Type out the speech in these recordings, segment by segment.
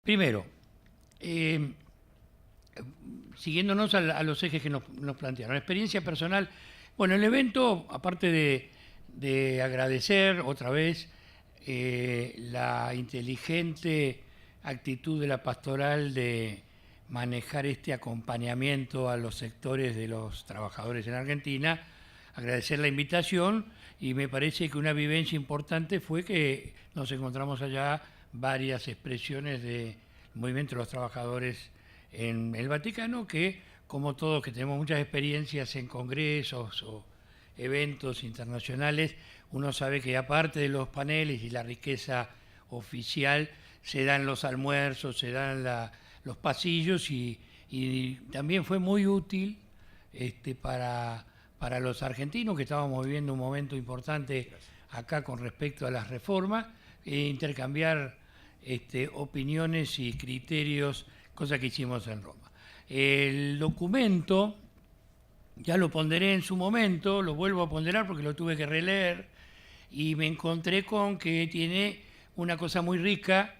Primero, eh, siguiéndonos a los ejes que nos plantearon. Experiencia personal. Bueno, el evento, aparte de agradecer otra vez la inteligente actitud de la pastoral de manejar este acompañamiento a los sectores de los trabajadores en Argentina, agradecer la invitación, y me parece que una vivencia importante fue que nos encontramos allá varias expresiones del movimiento de los trabajadores en el Vaticano, que como todos que tenemos muchas experiencias en congresos o eventos internacionales, uno sabe que aparte de los paneles y la riqueza oficial, se dan los almuerzos, se dan los pasillos, y también fue muy útil para los argentinos, que estábamos viviendo un momento importante acá con respecto a las reformas, intercambiar opiniones y criterios, cosa que hicimos en Roma. El documento, ya lo ponderé en su momento, lo vuelvo a ponderar porque lo tuve que releer, y me encontré con que tiene una cosa muy rica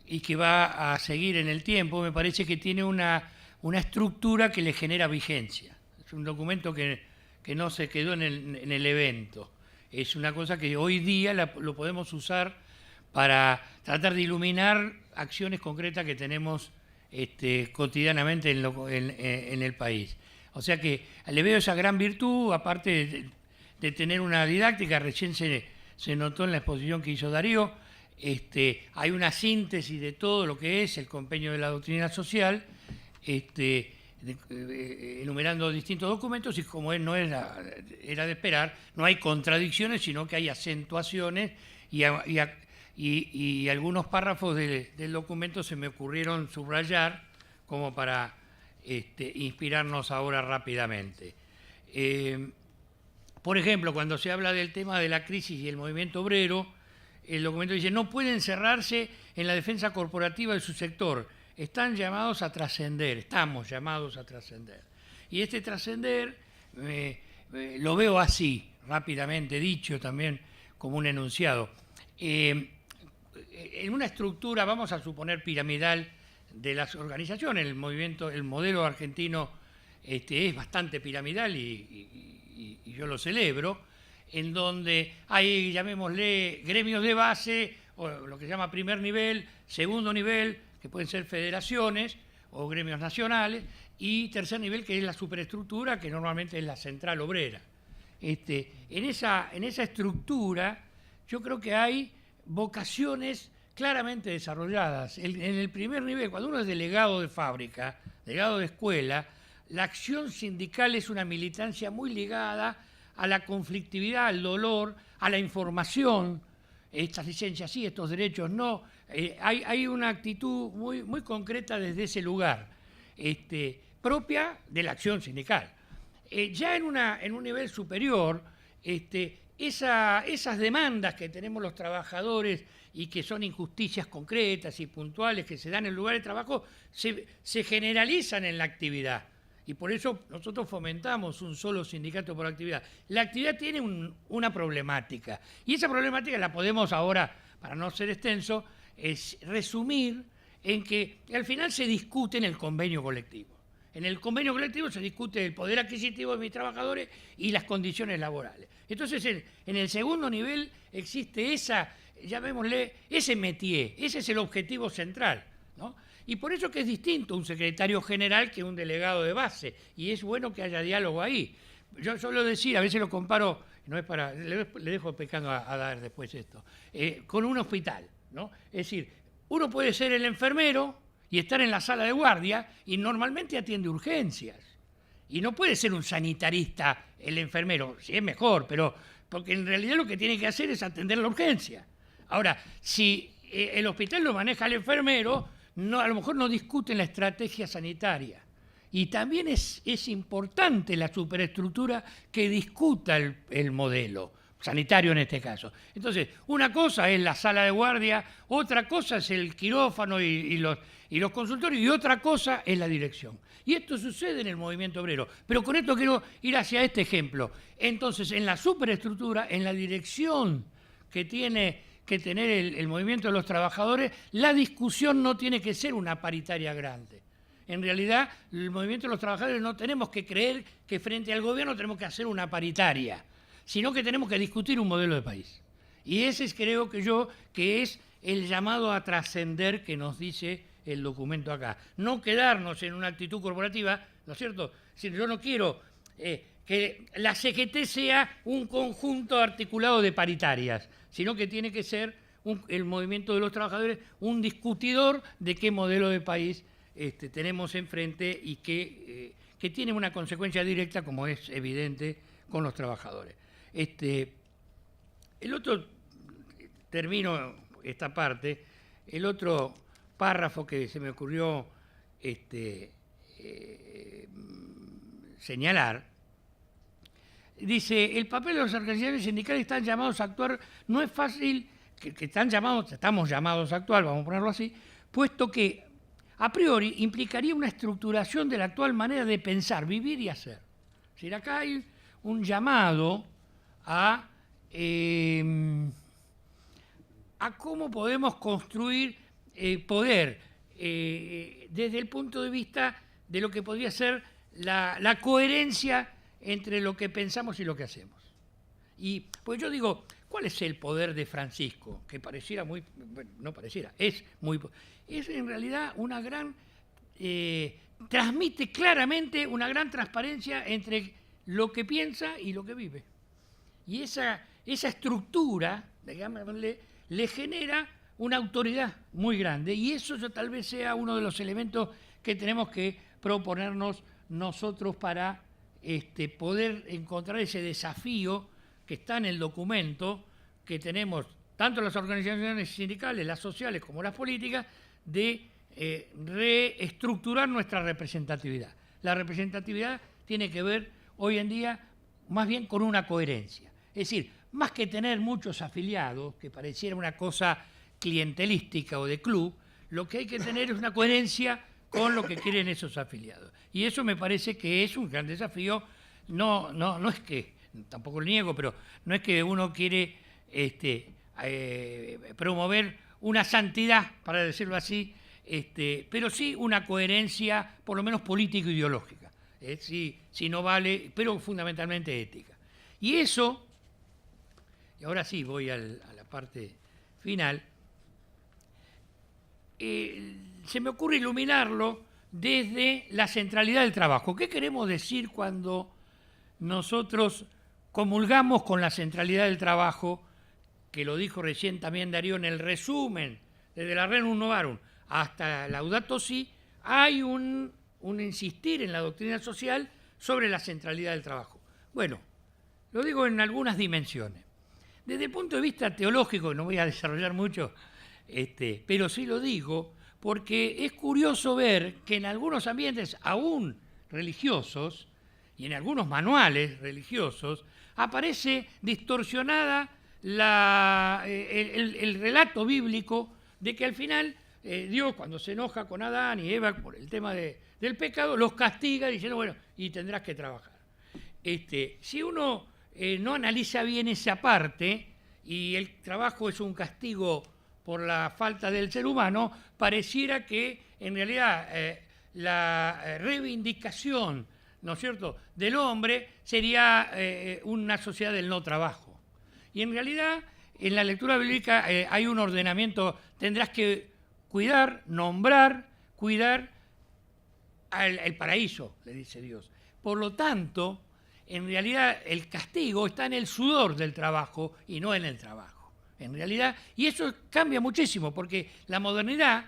y que va a seguir en el tiempo. Me parece que tiene una estructura que le genera vigencia. Es un documento que no se quedó en el evento. Es una cosa que hoy día lo podemos usar para tratar de iluminar acciones concretas que tenemos cotidianamente en el país. O sea que le veo esa gran virtud, aparte de tener una didáctica. Recién se notó en la exposición que hizo Darío. Hay una síntesis de todo lo que es el compendio de la doctrina social, enumerando distintos documentos, y como no era de esperar, no hay contradicciones, sino que hay acentuaciones, y algunos párrafos del documento se me ocurrieron subrayar como para inspirarnos ahora rápidamente. Por ejemplo, cuando se habla del tema de la crisis y el movimiento obrero, el documento dice: no pueden encerrarse en la defensa corporativa de su sector, están llamados a trascender, estamos llamados a trascender. Y este trascender lo veo así, rápidamente dicho también como un enunciado. En una estructura, vamos a suponer, piramidal de las organizaciones, el modelo argentino es bastante piramidal, y yo lo celebro, en donde hay, llamémosle, gremios de base, o lo que se llama primer nivel, segundo nivel, que pueden ser federaciones o gremios nacionales, y tercer nivel, que es la superestructura, que normalmente es la central obrera. En esa estructura yo creo que hay vocaciones claramente desarrolladas. En el primer nivel, cuando uno es delegado de fábrica, delegado de escuela, la acción sindical es una militancia muy ligada a la conflictividad, al dolor, a la información. Estas licencias sí, estos derechos no. Hay una actitud muy concreta desde ese lugar, propia de la acción sindical. Ya en un nivel superior, esas demandas que tenemos los trabajadores, y que son injusticias concretas y puntuales que se dan en el lugar de trabajo, se generalizan en la actividad. Y por eso nosotros fomentamos un solo sindicato por actividad. La actividad tiene una problemática, y esa problemática la podemos ahora, para no ser extenso, resumir en que al final se discute en el convenio colectivo. En el convenio colectivo se discute el poder adquisitivo de mis trabajadores y las condiciones laborales. Entonces, en el segundo nivel existe llamémosle, ese métier, ese es el objetivo central, ¿no? Y por eso que es distinto un secretario general que un delegado de base, y es bueno que haya diálogo ahí. Yo suelo decir, a veces lo comparo, no es para, le dejo pecando a dar después esto, con un hospital, ¿no? Es decir, uno puede ser el enfermero y estar en la sala de guardia, y normalmente atiende urgencias. Y no puede ser un sanitarista el enfermero, sí es mejor, pero porque en realidad lo que tiene que hacer es atender la urgencia. Ahora, si el hospital lo maneja el enfermero, a lo mejor no discuten la estrategia sanitaria. Y también es importante la superestructura que discuta el modelo sanitario en este caso. Entonces, una cosa es la sala de guardia, otra cosa es el quirófano y los consultorios, y otra cosa es la dirección. Y esto sucede en el movimiento obrero. Pero con esto quiero ir hacia este ejemplo. Entonces, en la superestructura, en la dirección que tiene que tener el movimiento de los trabajadores, la discusión no tiene que ser una paritaria grande. En realidad, el movimiento de los trabajadores no tenemos que creer que frente al gobierno tenemos que hacer una paritaria, sino que tenemos que discutir un modelo de país. Y ese es, creo que es el llamado a trascender que nos dice el documento acá. No quedarnos en una actitud corporativa, ¿no es cierto? Si yo no quiero que la CGT sea un conjunto articulado de paritarias, sino que tiene que ser el movimiento de los trabajadores un discutidor de qué modelo de país tenemos enfrente y que tiene una consecuencia directa, como es evidente, con los trabajadores. El otro, termino esta parte, el otro párrafo que se me ocurrió señalar, dice, el papel de las organizaciones sindicales están llamados a actuar, no es fácil, estamos llamados a actuar, vamos a ponerlo así, puesto que a priori implicaría una estructuración de la actual manera de pensar, vivir y hacer. Es decir, acá hay un llamado a cómo podemos construir poder desde el punto de vista de lo que podría ser la coherencia entre lo que pensamos y lo que hacemos. Y pues yo digo, ¿cuál es el poder de Francisco? Que pareciera muy, bueno, no pareciera, es en realidad una gran, transmite claramente una gran transparencia entre lo que piensa y lo que vive. Y esa estructura, digámosle, le genera una autoridad muy grande, y eso tal vez sea uno de los elementos que tenemos que proponernos nosotros para poder encontrar ese desafío que está en el documento que tenemos tanto las organizaciones sindicales, las sociales como las políticas, de reestructurar nuestra representatividad. La representatividad tiene que ver hoy en día más bien con una coherencia. Es decir, más que tener muchos afiliados, que pareciera una cosa clientelística o de club, lo que hay que tener es una coherencia con lo que quieren esos afiliados. Y eso me parece que es un gran desafío. No es que, tampoco lo niego, pero no es que uno quiere promover una santidad, para decirlo así, pero sí una coherencia, por lo menos político-ideológica. Si no vale, pero fundamentalmente ética. Y eso, y ahora sí voy a la parte final, se me ocurre iluminarlo desde la centralidad del trabajo. ¿Qué queremos decir cuando nosotros comulgamos con la centralidad del trabajo, que lo dijo recién también Darío en el resumen, desde la Rerum Novarum hasta Laudato Si, hay un insistir en la doctrina social sobre la centralidad del trabajo? Bueno, lo digo en algunas dimensiones. Desde el punto de vista teológico, no voy a desarrollar mucho, pero sí lo digo, porque es curioso ver que en algunos ambientes, aún religiosos, y en algunos manuales religiosos, aparece distorsionada el relato bíblico de que al final Dios, cuando se enoja con Adán y Eva por el tema del pecado, los castiga diciendo, bueno, y tendrás que trabajar. Si uno no analiza bien esa parte, y el trabajo es un castigo por la falta del ser humano, pareciera que en realidad la reivindicación, ¿no es cierto?, del hombre sería una sociedad del no trabajo. Y en realidad, en la lectura bíblica hay un ordenamiento, tendrás que cuidar, nombrar, cuidar el paraíso, le dice Dios. Por lo tanto, en realidad el castigo está en el sudor del trabajo y no en el trabajo. En realidad, y eso cambia muchísimo, porque la modernidad,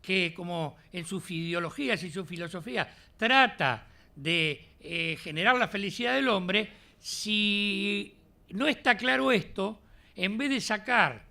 que como en sus ideologías y su filosofía trata de generar la felicidad del hombre, si no está claro esto, en vez de sacar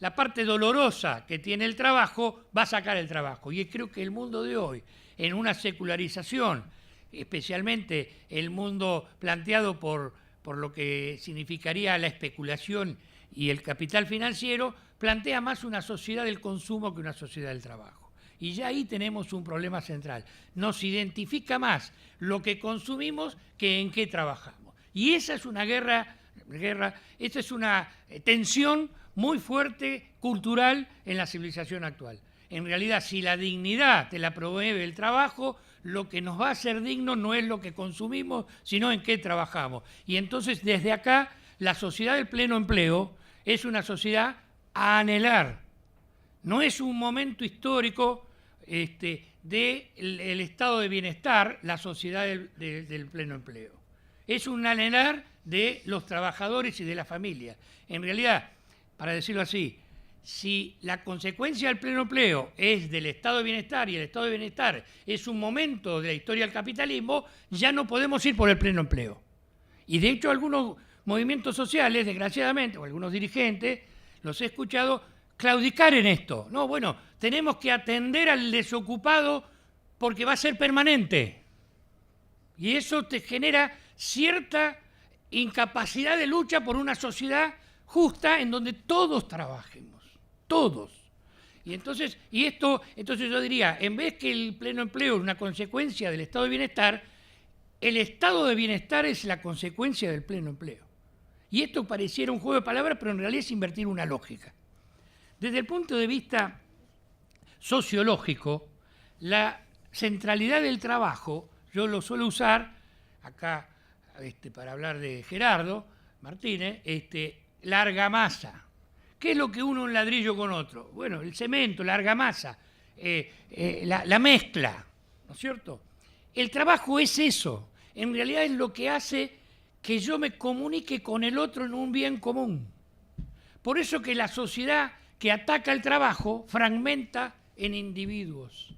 la parte dolorosa que tiene el trabajo, va a sacar el trabajo. Y creo que el mundo de hoy, en una secularización, especialmente el mundo planteado por lo que significaría la especulación y el capital financiero, plantea más una sociedad del consumo que una sociedad del trabajo. Y ya ahí tenemos un problema central. Nos identifica más lo que consumimos que en qué trabajamos. Y esa es una esa es una tensión muy fuerte cultural en la civilización actual. En realidad, si la dignidad te la promueve el trabajo, lo que nos va a hacer dignos no es lo que consumimos, sino en qué trabajamos. Y entonces, desde acá, la sociedad del pleno empleo es una sociedad a anhelar. No es un momento histórico del estado de bienestar, la sociedad del pleno empleo. Es un anhelar de los trabajadores y de la familia. En realidad, para decirlo así, si la consecuencia del pleno empleo es del estado de bienestar y el estado de bienestar es un momento de la historia del capitalismo, ya no podemos ir por el pleno empleo. Y de hecho algunos movimientos sociales, desgraciadamente, o algunos dirigentes, los he escuchado claudicar en esto. No, bueno, tenemos que atender al desocupado porque va a ser permanente. Y eso te genera cierta incapacidad de lucha por una sociedad justa en donde todos trabajemos. Todos. Entonces yo diría, en vez que el pleno empleo es una consecuencia del estado de bienestar, el estado de bienestar es la consecuencia del pleno empleo. Y esto pareciera un juego de palabras, pero en realidad es invertir una lógica. Desde el punto de vista sociológico, la centralidad del trabajo, yo lo suelo usar, acá para hablar de Gerardo Martínez, la argamasa. ¿Qué es lo que une un ladrillo con otro? Bueno, el cemento, la argamasa, la mezcla, ¿no es cierto? El trabajo es eso. En realidad es lo que hace que yo me comunique con el otro en un bien común. Por eso que la sociedad que ataca el trabajo fragmenta en individuos,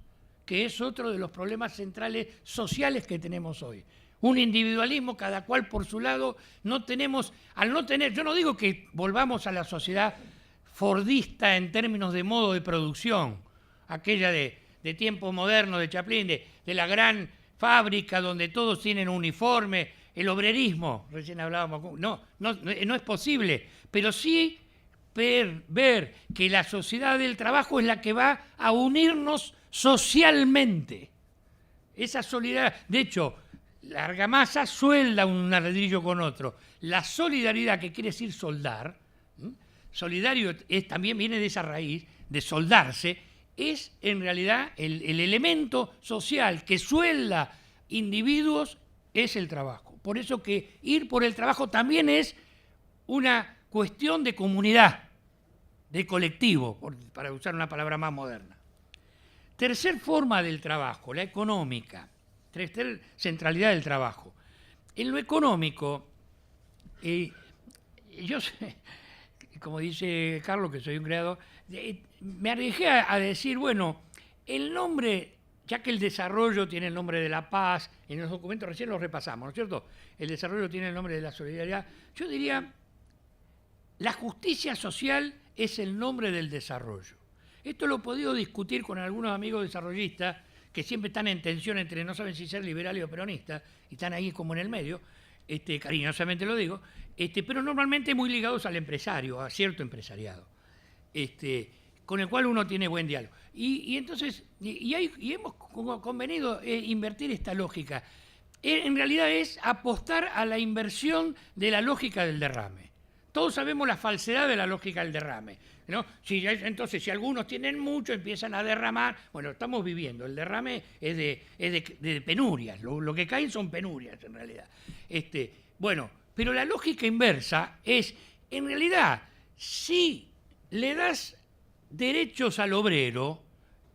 que es otro de los problemas centrales sociales que tenemos hoy. Un individualismo, cada cual por su lado, yo no digo que volvamos a la sociedad fordista en términos de modo de producción, aquella de tiempo moderno de Chaplin, de la gran fábrica donde todos tienen uniforme, el obrerismo, recién hablábamos, no es posible, pero sí ver que la sociedad del trabajo es la que va a unirnos socialmente. Esa solidaridad, de hecho, la argamasa suelda un ladrillo con otro. La solidaridad, que quiere decir soldar, solidario también viene de esa raíz, de soldarse, es en realidad el elemento social que suelda individuos, es el trabajo. Por eso que ir por el trabajo también es una cuestión de comunidad, de colectivo, para usar una palabra más moderna. Tercer forma del trabajo, la económica. Tercer centralidad del trabajo. En lo económico, yo sé, como dice Carlos, que soy un creador, me arriesgué a decir, bueno, el nombre, ya que el desarrollo tiene el nombre de la paz, en los documentos recién los repasamos, ¿no es cierto? El desarrollo tiene el nombre de la solidaridad. Yo diría, la justicia social es el nombre del desarrollo. Esto lo he podido discutir con algunos amigos desarrollistas que siempre están en tensión entre no saben si ser liberales o peronistas, y están ahí como en el medio, cariñosamente lo digo, pero normalmente muy ligados al empresario, a cierto empresariado, con el cual uno tiene buen diálogo. Y entonces, hemos convenido invertir esta lógica. En realidad es apostar a la inversión de la lógica del derrame. Todos sabemos la falsedad de la lógica del derrame, ¿no? Entonces, si algunos tienen mucho, empiezan a derramar. Bueno, estamos viviendo. El derrame es de penurias. Lo que caen son penurias, en realidad. Bueno, pero la lógica inversa es, en realidad, si le das derechos al obrero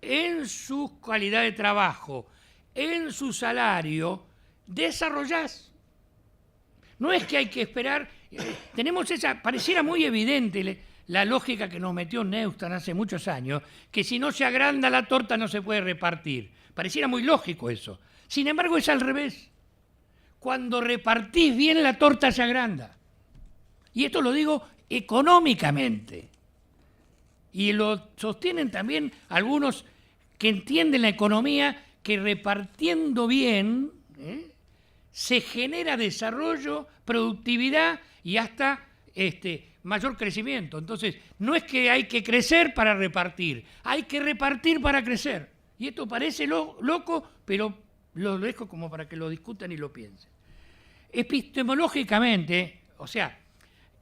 en su calidad de trabajo, en su salario, desarrollás. No es que hay que esperar, tenemos pareciera muy evidente la lógica que nos metió Neustadt hace muchos años, que si no se agranda la torta no se puede repartir. Pareciera muy lógico eso. Sin embargo, es al revés. Cuando repartís bien la torta se agranda. Y esto lo digo económicamente. Y lo sostienen también algunos que entienden la economía, que repartiendo bien se genera desarrollo, productividad y hasta mayor crecimiento. Entonces, no es que hay que crecer para repartir, hay que repartir para crecer. Y esto parece loco, pero lo dejo como para que lo discutan y lo piensen. Epistemológicamente, o sea,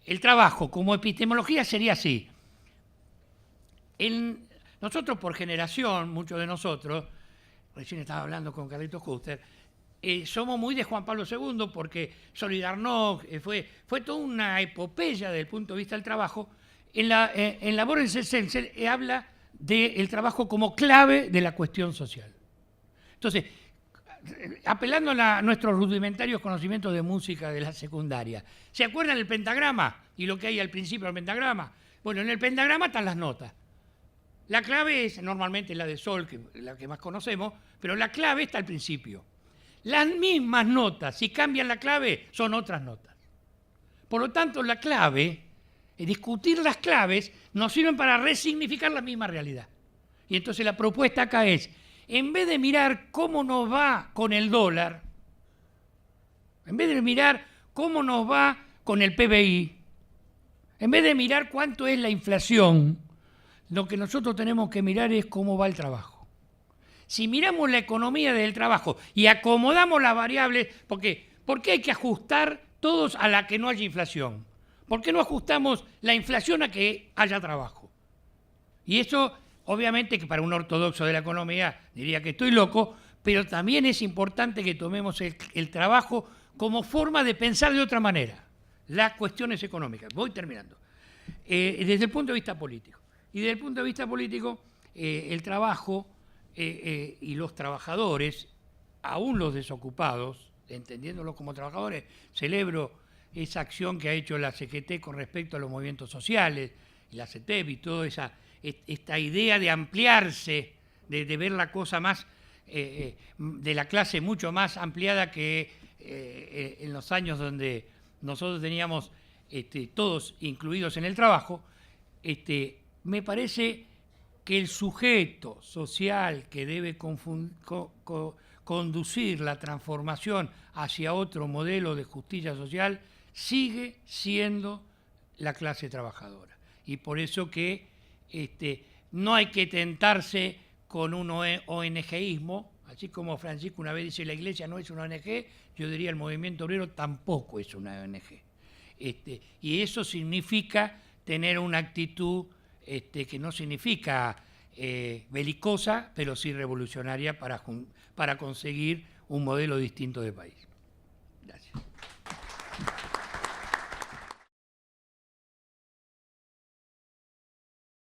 el trabajo como epistemología sería así. nosotros por generación, muchos de nosotros, recién estaba hablando con Carlitos Custer, somos muy de Juan Pablo II porque Solidarnosc fue toda una epopeya desde el punto de vista del trabajo. En Laborense se habla del trabajo como clave de la cuestión social. Entonces, apelando a nuestros rudimentarios conocimientos de música de la secundaria, ¿se acuerdan del pentagrama y lo que hay al principio del pentagrama? Bueno, en el pentagrama están las notas. La clave es normalmente la de sol, que es la que más conocemos, pero la clave está al principio. Las mismas notas, si cambian la clave, son otras notas. Por lo tanto, la clave, discutir las claves, nos sirven para resignificar la misma realidad. Y entonces la propuesta acá es, en vez de mirar cómo nos va con el dólar, en vez de mirar cómo nos va con el PBI, en vez de mirar cuánto es la inflación, lo que nosotros tenemos que mirar es cómo va el trabajo. Si miramos la economía del trabajo y acomodamos las variables, ¿por qué hay que ajustar todos a la que no haya inflación? ¿Por qué no ajustamos la inflación a que haya trabajo? Y eso, obviamente, que para un ortodoxo de la economía diría que estoy loco, pero también es importante que tomemos el trabajo como forma de pensar de otra manera las cuestiones económicas. Voy terminando. Desde el punto de vista político. Y desde el punto de vista político, el trabajo y los trabajadores, aún los desocupados, entendiéndolos como trabajadores, celebro esa acción que ha hecho la CGT con respecto a los movimientos sociales, y la CETEP y toda esta idea de ampliarse, de ver la cosa más, de la clase mucho más ampliada que en los años donde nosotros teníamos todos incluidos en el trabajo, me parece que el sujeto social que debe conducir la transformación hacia otro modelo de justicia social sigue siendo la clase trabajadora. Y por eso que no hay que tentarse con un ONGismo, así como Francisco una vez dice la Iglesia no es una ONG, yo diría el movimiento obrero tampoco es una ONG. Y eso significa tener una actitud que no significa belicosa, pero sí revolucionaria para conseguir un modelo distinto de país. Gracias.